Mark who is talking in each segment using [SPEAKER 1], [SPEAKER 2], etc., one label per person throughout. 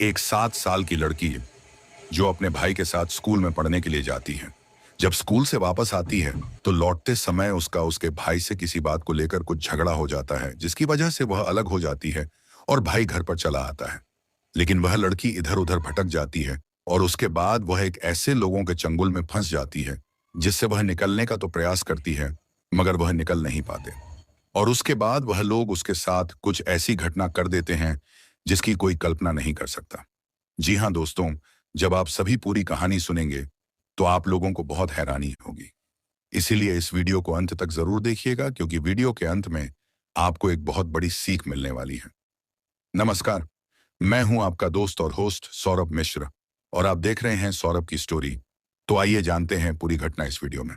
[SPEAKER 1] एक 7 साल की लड़की जो अपने भाई के साथ स्कूल में पढ़ने के लिए जाती है। जब स्कूल से वापस आती है तो लौटते समय उसका उसके भाई से किसी बात को लेकर कुछ झगड़ा हो जाता है, जिसकी वजह से वह अलग हो जाती है और भाई घर पर चला आता है। लेकिन वह लड़की इधर उधर भटक जाती है और उसके बाद वह एक ऐसे लोगों के चंगुल में फंस जाती है जिससे वह निकलने का तो प्रयास करती है, मगर वह निकल नहीं पाते। और उसके बाद वह लोग उसके साथ कुछ ऐसी घटना कर देते हैं जिसकी कोई कल्पना नहीं कर सकता। जी हाँ दोस्तों, जब आप सभी पूरी कहानी सुनेंगे तो आप लोगों को बहुत हैरानी होगी। इसीलिए इस वीडियो को अंत तक जरूर देखिएगा, क्योंकि वीडियो के अंत में आपको एक बहुत बड़ी सीख मिलने वाली है। नमस्कार, मैं हूं आपका दोस्त और होस्ट सौरभ मिश्र, और आप देख रहे हैं सौरभ की स्टोरी। तो आइए जानते हैं पूरी घटना इस वीडियो में।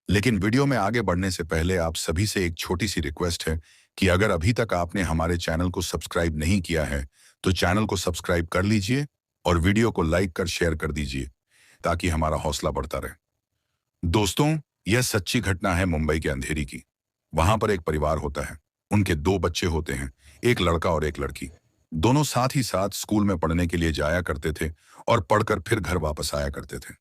[SPEAKER 1] लेकिन वीडियो में आगे बढ़ने से पहले आप सभी से एक छोटी सी रिक्वेस्ट है कि अगर अभी तक आपने हमारे चैनल को सब्सक्राइब नहीं किया है तो चैनल को सब्सक्राइब कर लीजिए और वीडियो को लाइक कर शेयर कर दीजिए ताकि हमारा हौसला बढ़ता रहे। दोस्तों, यह सच्ची घटना है मुंबई के अंधेरी की। वहां पर एक परिवार होता है। उनके 2 बच्चे होते हैं, एक लड़का और एक लड़की। दोनों साथ ही साथ स्कूल में पढ़ने के लिए जाया करते थे और पढ़कर फिर घर वापस आया करते थे।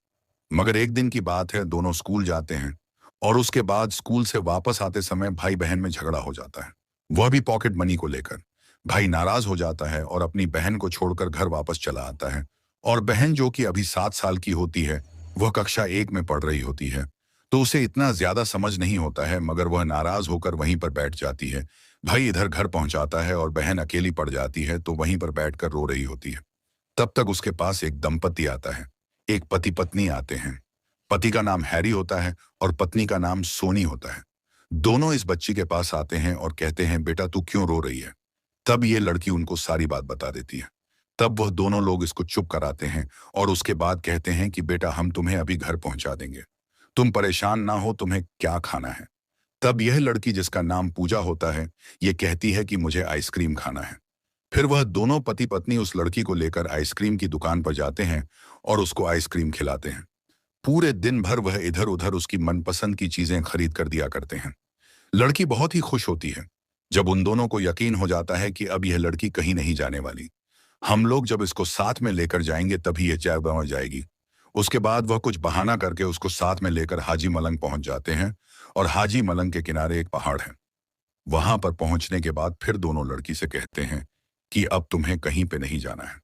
[SPEAKER 1] मगर एक दिन की बात है, दोनों स्कूल जाते हैं और उसके बाद स्कूल से वापस आते समय भाई बहन में झगड़ा हो जाता है, वह भी पॉकेट मनी को लेकर। भाई नाराज हो जाता है और अपनी बहन को छोड़कर घर वापस चला आता है। और बहन, जो कि अभी 7 साल की होती है, वह कक्षा 1 में पढ़ रही होती है, तो उसे इतना ज्यादा समझ नहीं होता है, मगर वह नाराज होकर वहीं पर बैठ जाती है। भाई इधर घर पहुंचाता है और बहन अकेली पड़ जाती है तो वहीं पर बैठकर रो रही होती है। तब तक उसके पास एक दंपति आता है। एक पति पत्नी आते हैं। पति का नाम हैरी होता है और पत्नी का नाम सोनी होता है। दोनों इस बच्ची के पास आते हैं और कहते हैं, बेटा तू क्यों रो रही है? तब ये लड़की उनको सारी बात बता देती है। तब वह दोनों लोग इसको चुप कराते हैं और उसके बाद कहते हैं कि बेटा हम तुम्हें अभी घर पहुंचा देंगे, तुम परेशान ना हो, तुम्हें क्या खाना है? तब यह लड़की, जिसका नाम पूजा होता है, ये कहती है कि मुझे आइसक्रीम खाना है। फिर वह दोनों पति पत्नी उस लड़की को लेकर आइसक्रीम की दुकान पर जाते हैं और उसको आइसक्रीम खिलाते हैं। पूरे दिन भर वह इधर उधर उसकी मनपसंद की चीजें खरीद कर दिया करते हैं। लड़की बहुत ही खुश होती है जब उन दोनों को यकीन हो जाता है कि अब यह लड़की कहीं नहीं जाने वाली। हम लोग जब इसको साथ में लेकर जाएंगे तभी यह चाय बन जाएगी। उसके बाद वह कुछ बहाना करके उसको साथ में लेकर हाजी मलंग पहुंच जाते हैं और हाजी मलंग के किनारे एक पहाड़ है। वहां पर पहुंचने के बाद फिर दोनों लड़की से कहते हैं कि अब तुम्हें कहीं पे नहीं जाना है।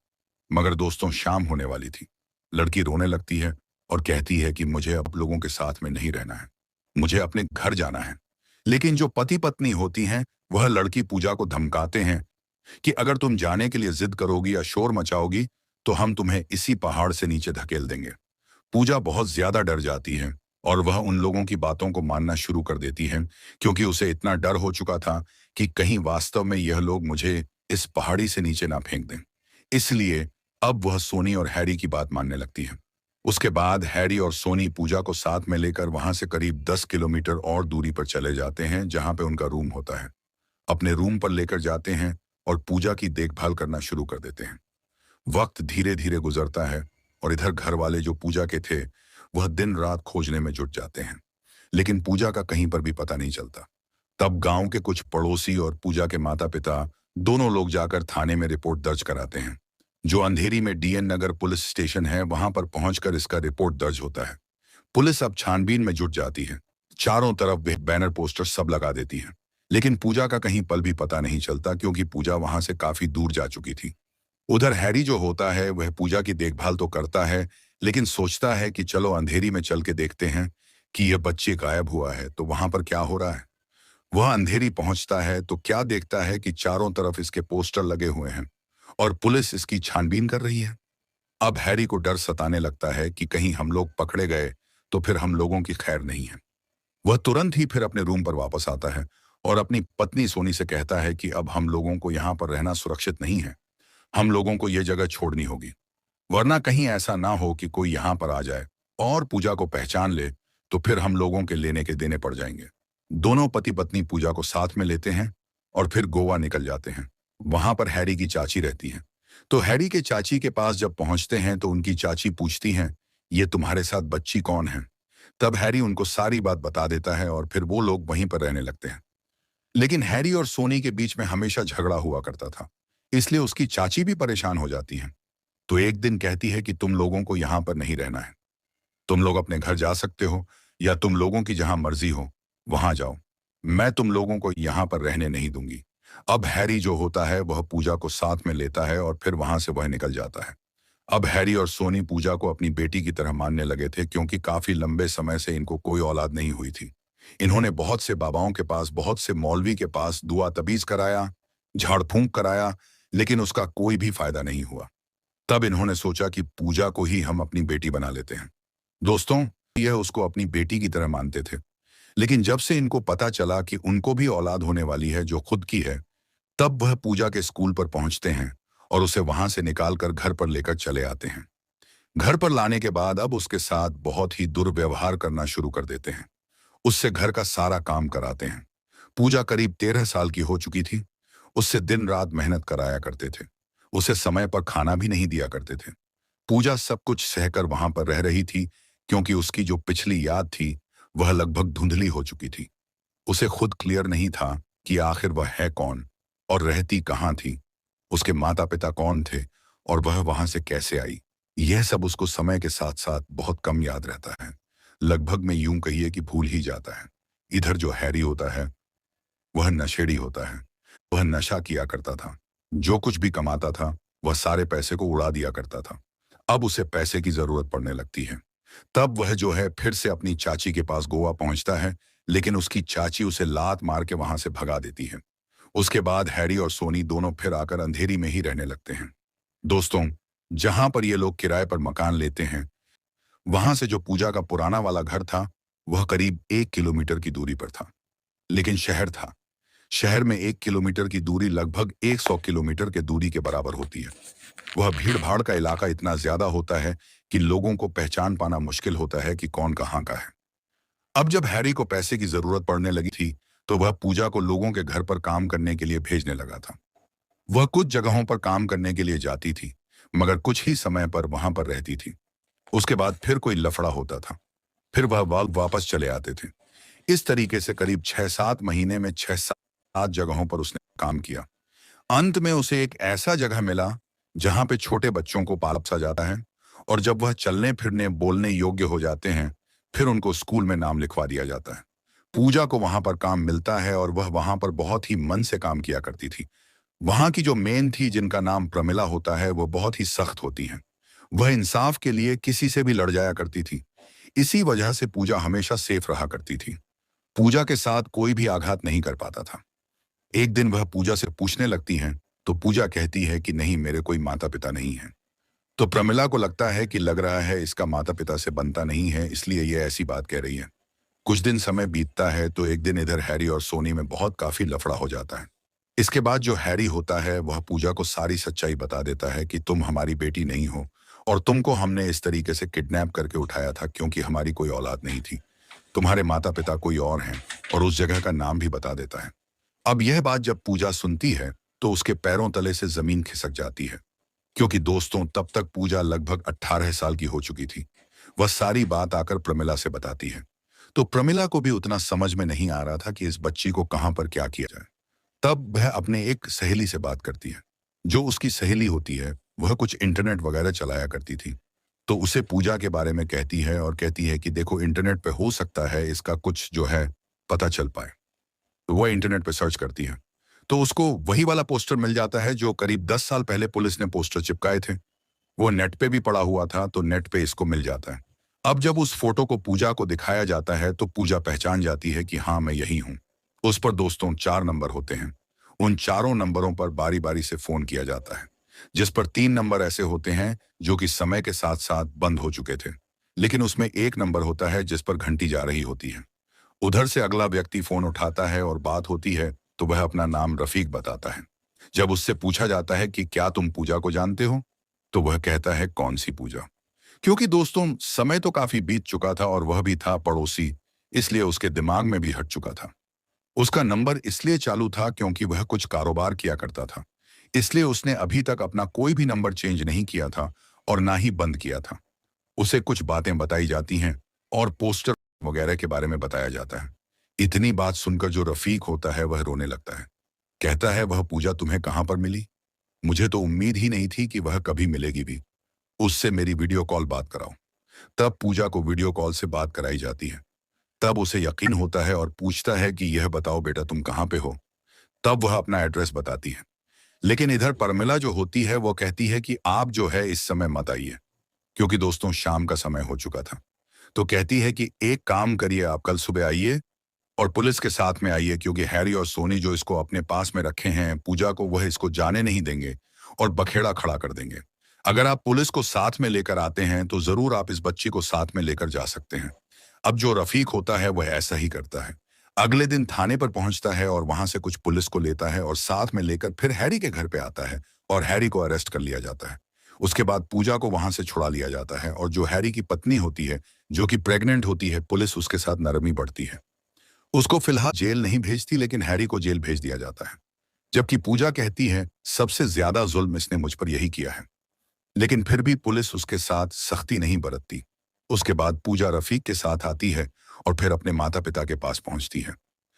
[SPEAKER 1] मगर दोस्तों, शाम होने वाली थी। लड़की रोने लगती है और कहती है कि मुझे अब लोगों के साथ में नहीं रहना है, मुझे अपने घर जाना है। लेकिन जो पति पत्नी होती हैं, वह लड़की पूजा को धमकाते हैं कि अगर तुम जाने के लिए जिद करोगी या शोर मचाओगी तो हम तुम्हें इसी पहाड़ से नीचे धकेल देंगे। पूजा बहुत ज्यादा डर जाती है और वह उन लोगों की बातों को मानना शुरू कर देती है, क्योंकि उसे इतना डर हो चुका था कि कहीं वास्तव में यह लोग मुझे इस पहाड़ी से नीचे ना फेंक दें। इसलिए अब वह सोनी और हैरी की बात मानने लगती है। उसके बाद हैरी और सोनी पूजा को साथ में लेकर वहां से करीब 10 किलोमीटर और दूरी पर चले जाते हैं, जहां पे उनका रूम होता है। अपने रूम पर लेकर जाते हैं और पूजा की देखभाल करना शुरू कर देते हैं। वक्त धीरे धीरे गुजरता है और इधर घर वाले जो पूजा के थे, वह दिन रात खोजने में जुट जाते हैं, लेकिन पूजा का कहीं पर भी पता नहीं चलता। तब गांव के कुछ पड़ोसी और पूजा के माता पिता दोनों लोग जाकर थाने में रिपोर्ट दर्ज कराते हैं। जो अंधेरी में डीएन नगर पुलिस स्टेशन है, वहां पर पहुंचकर इसका रिपोर्ट दर्ज होता है। पुलिस अब छानबीन में जुट जाती है। चारों तरफ वे बैनर पोस्टर सब लगा देती है, लेकिन पूजा का कहीं पल भी पता नहीं चलता, क्योंकि पूजा वहां से काफी दूर जा चुकी थी। उधर हैरी जो होता है, वह पूजा की देखभाल तो करता है, लेकिन सोचता है कि चलो अंधेरी में चल के देखते हैं कि यह बच्चे गायब हुआ है तो वहां पर क्या हो रहा है। वह अंधेरी पहुंचता है तो क्या देखता है कि चारों तरफ इसके पोस्टर लगे हुए हैं और पुलिस इसकी छानबीन कर रही है। अब हैरी को डर सताने लगता है कि कहीं हम लोग पकड़े गए तो फिर हम लोगों की खैर नहीं है। वह तुरंत ही फिर अपने रूम पर वापस आता है और अपनी पत्नी सोनी से कहता है कि अब हम लोगों को यहाँ पर रहना सुरक्षित नहीं है, हम लोगों को यह जगह छोड़नी होगी, वरना कहीं ऐसा ना हो कि कोई यहाँ पर आ जाए और पूजा को पहचान ले, तो फिर हम लोगों के लेने के देने पड़ जाएंगे। दोनों पति पत्नी पूजा को साथ में लेते हैं और फिर गोवा निकल जाते हैं। वहां पर हैरी की चाची रहती है, तो हैरी के चाची के पास जब पहुंचते हैं तो उनकी चाची पूछती हैं, ये तुम्हारे साथ बच्ची कौन है? तब हैरी उनको सारी बात बता देता है और फिर वो लोग वहीं पर रहने लगते हैं। लेकिन हैरी और सोनी के बीच में हमेशा झगड़ा हुआ करता था, इसलिए उसकी चाची भी परेशान हो जाती हैं। तो एक दिन कहती है कि तुम लोगों को यहाँ पर नहीं रहना है, तुम लोग अपने घर जा सकते हो या तुम लोगों की जहां मर्जी हो वहां जाओ, मैं तुम लोगों को यहां पर रहने नहीं दूंगी। अब हैरी जो होता है वह पूजा को साथ में लेता है और फिर वहां से वह निकल जाता है। अब हैरी और सोनी पूजा को अपनी बेटी की तरह मानने लगे थे क्योंकि काफी लंबे समय से इनको कोई औलाद नहीं हुई थी। इन्होंने बहुत से बाबाओं के पास, बहुत से मौलवी के पास दुआ तबीज कराया, झाड़ फूंक कराया, लेकिन उसका कोई भी फायदा नहीं हुआ। तब इन्होंने सोचा कि पूजा को ही हम अपनी बेटी बना लेते हैं। दोस्तों, यह उसको अपनी बेटी की तरह मानते थे, लेकिन जब से इनको पता चला कि उनको भी औलाद होने वाली है जो खुद की है, तब वह पूजा के स्कूल पर पहुंचते हैं और उसे वहां से निकालकर घर पर लेकर चले आते हैं। घर पर लाने के बाद अब उसके साथ बहुत ही दुर्व्यवहार करना शुरू कर देते हैं। उससे घर का सारा काम कराते हैं। पूजा करीब 13 साल की हो चुकी थी। उससे दिन रात मेहनत कराया करते थे। उसे समय पर खाना भी नहीं दिया करते थे। पूजा सब कुछ सहकर वहां पर रह रही थी क्योंकि उसकी जो पिछली याद थी वह लगभग धुंधली हो चुकी थी। उसे खुद क्लियर नहीं था कि आखिर वह है कौन और रहती कहाँ थी, उसके माता पिता कौन थे और वह वहां से कैसे आई। यह सब उसको समय के साथ साथ बहुत कम याद रहता है। लगभग में यूं कहिए कि भूल ही जाता है। इधर जो हैरी होता है वह नशेड़ी होता है। वह नशा किया करता था। जो कुछ भी कमाता था वह सारे पैसे को उड़ा दिया करता था। अब उसे पैसे की जरूरत पड़ने लगती है। तब वह जो है फिर से अपनी चाची के पास गोवा पहुंचता है, लेकिन उसकी चाची उसे लात मार के वहां से भगा देती है। उसके बाद हैरी और सोनी दोनों फिर आकर अंधेरी में ही रहने लगते हैं। दोस्तों, जहां पर ये लोग किराए पर मकान लेते हैं, वहां से जो पूजा का पुराना वाला घर था वह करीब 1 किलोमीटर की दूरी पर था। लेकिन शहर था। शहर में 1 किलोमीटर की दूरी लगभग 100 किलोमीटर के दूरी के बराबर होती है। वह भीड़ भाड़ का इलाका इतना ज्यादा होता है कि लोगों को पहचान पाना मुश्किल होता है कि कौन कहाँ का है। अब जब हैरी को पैसे की जरूरत पड़ने लगी थी, तो वह पूजा को लोगों के घर पर काम करने के लिए भेजने लगा था। वह कुछ जगहों पर काम करने के लिए जाती थी, मगर कुछ ही समय पर वहां पर रहती थी। उसके बाद फिर कोई लफड़ा होता था, फिर वह वापस चले आते थे। इस तरीके से करीब 6-7 महीने में 6-7 जगहों पर उसने काम किया। अंत में उसे एक ऐसा जगह मिला जहां पे छोटे बच्चों को पालसा जाता है, और जब वह चलने फिरने बोलने योग्य हो जाते हैं फिर उनको स्कूल में नाम लिखवा दिया जाता है। पूजा को वहां पर काम मिलता है और वह वहां पर बहुत ही मन से काम किया करती थी। वहां की जो मेन थी जिनका नाम प्रमिला होता है वो बहुत ही सख्त होती हैं। वह इंसाफ के लिए किसी से भी लड़ जाया करती थी। इसी वजह से पूजा हमेशा सेफ रहा करती थी। पूजा के साथ कोई भी आघात नहीं कर पाता था। एक दिन वह पूजा से पूछने लगती हैं, तो पूजा कहती है कि नहीं, मेरे कोई माता पिता नहीं है। तो प्रमिला को लगता है कि लग रहा है इसका माता पिता से बनता नहीं है, इसलिए ये ऐसी बात कह रही है। कुछ दिन समय बीतता है तो एक दिन इधर हैरी और सोनी में बहुत काफी लफड़ा हो जाता है। इसके बाद जो हैरी होता है वह पूजा को सारी सच्चाई बता देता है कि तुम हमारी बेटी नहीं हो और तुमको हमने इस तरीके से किडनैप करके उठाया था क्योंकि हमारी कोई औलाद नहीं थी। तुम्हारे माता पिता कोई और हैं, और उस जगह का नाम भी बता देता है। अब यह बात जब पूजा सुनती है तो उसके पैरों तले से जमीन खिसक जाती है, क्योंकि दोस्तों तब तक पूजा लगभग 18 साल की हो चुकी थी। वह सारी बात आकर प्रमिला से बताती है। तो प्रमिला को भी उतना समझ में नहीं आ रहा था कि इस बच्ची को कहां पर क्या किया जाए। तब वह अपने एक सहेली से बात करती है। जो उसकी सहेली होती है वह कुछ इंटरनेट वगैरह चलाया करती थी, तो उसे पूजा के बारे में कहती है और कहती है कि देखो, इंटरनेट पे हो सकता है इसका कुछ जो है पता चल पाए। तो वह इंटरनेट पे सर्च करती है तो उसको वही वाला पोस्टर मिल जाता है जो करीब 10 साल पहले पुलिस ने पोस्टर चिपकाए थे। वो नेट पे भी पड़ा हुआ था, तो नेट पे इसको मिल जाता है। अब जब उस फोटो को पूजा को दिखाया जाता है तो पूजा पहचान जाती है कि हाँ, मैं यही हूं। उस पर दोस्तों 4 नंबर होते हैं। उन चारों नंबरों पर बारी बारी से फोन किया जाता है, जिस पर 3 नंबर ऐसे होते हैं जो कि समय के साथ साथ बंद हो चुके थे, लेकिन उसमें एक नंबर होता है जिस पर घंटी जा रही होती है। उधर से अगला व्यक्ति फोन उठाता है और बात होती है तो वह अपना नाम रफीक बताता है। जब उससे पूछा जाता है कि क्या तुम पूजा को जानते हो, तो वह कहता है कौन सी पूजा। क्योंकि दोस्तों समय तो काफी बीत चुका था और वह भी था पड़ोसी, इसलिए उसके दिमाग में भी हट चुका था। उसका नंबर इसलिए चालू था क्योंकि वह कुछ कारोबार किया करता था, इसलिए उसने अभी तक अपना कोई भी नंबर चेंज नहीं किया था और ना ही बंद किया था। उसे कुछ बातें बताई जाती हैं और पोस्टर वगैरह के बारे में बताया जाता है। इतनी बात सुनकर जो रफीक होता है वह रोने लगता है। कहता है, वह पूजा तुम्हें कहां पर मिली? मुझे तो उम्मीद ही नहीं थी कि वह कभी मिलेगी भी। उससे मेरी वीडियो कॉल बात कराओ। तब पूजा को वीडियो कॉल से बात कराई जाती है। तब उसे यकीन होता है और पूछता है कि यह बताओ बेटा तुम कहाँ पे हो। तब वह अपना एड्रेस बताती है। लेकिन इधर परमिला जो होती है वो कहती है कि आप जो है इस समय मत आइए, क्योंकि दोस्तों शाम का समय हो चुका था। तो कहती है कि एक काम करिए, आप कल सुबह आइए और पुलिस के साथ में आइए, क्योंकि हैरी और सोनी जो इसको अपने पास में रखे हैं पूजा को, वह इसको जाने नहीं देंगे और बखेड़ा खड़ा कर देंगे। अगर आप पुलिस को साथ में लेकर आते हैं तो जरूर आप इस बच्ची को साथ में लेकर जा सकते हैं। अब जो रफीक होता है वह ऐसा ही करता है। अगले दिन थाने पर पहुंचता है और वहां से कुछ पुलिस को लेता है और साथ में लेकर फिर हैरी के घर पे आता है और हैरी को अरेस्ट कर लिया जाता है। उसके बाद पूजा को वहां से छुड़ा लिया जाता है और जो हैरी की पत्नी होती है, जो कि प्रेग्नेंट होती है, पुलिस उसके साथ नरमी बढ़ती है। उसको फिलहाल जेल नहीं भेजती, लेकिन हैरी को जेल भेज दिया जाता है। जबकि पूजा कहती है सबसे ज्यादा जुल्म इसने मुझ पर यही किया है, लेकिन फिर भी पुलिस उसके साथ सख्ती नहीं बरतती। उसके बाद पूजा रफीक के साथ आती है और फिर अपने माता पिता के पास पहुंचती है।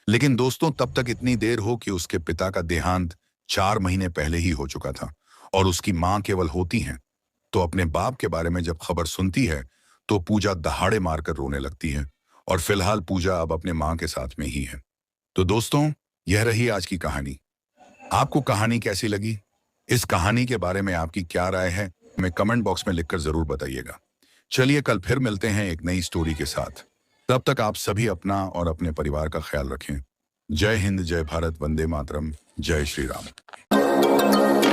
[SPEAKER 1] लेकिन दोस्तों तब तक इतनी देर हो कि उसके पिता का देहांत 4 महीने पहले ही हो चुका था और उसकी मां केवल होती हैं। तो अपने बाप के बारे में जब खबर सुनती है तो पूजा दहाड़े मारकर रोने लगती है और फिलहाल पूजा अब अपने मां के साथ में ही है। तो दोस्तों यह रही आज की कहानी। आपको कहानी कैसी लगी? इस कहानी के बारे में आपकी क्या राय है हमें कमेंट बॉक्स में लिखकर जरूर बताइएगा। चलिए कल फिर मिलते हैं एक नई स्टोरी के साथ। तब तक आप सभी अपना और अपने परिवार का ख्याल रखें। जय हिंद, जय भारत, वंदे मातरम, जय श्री राम।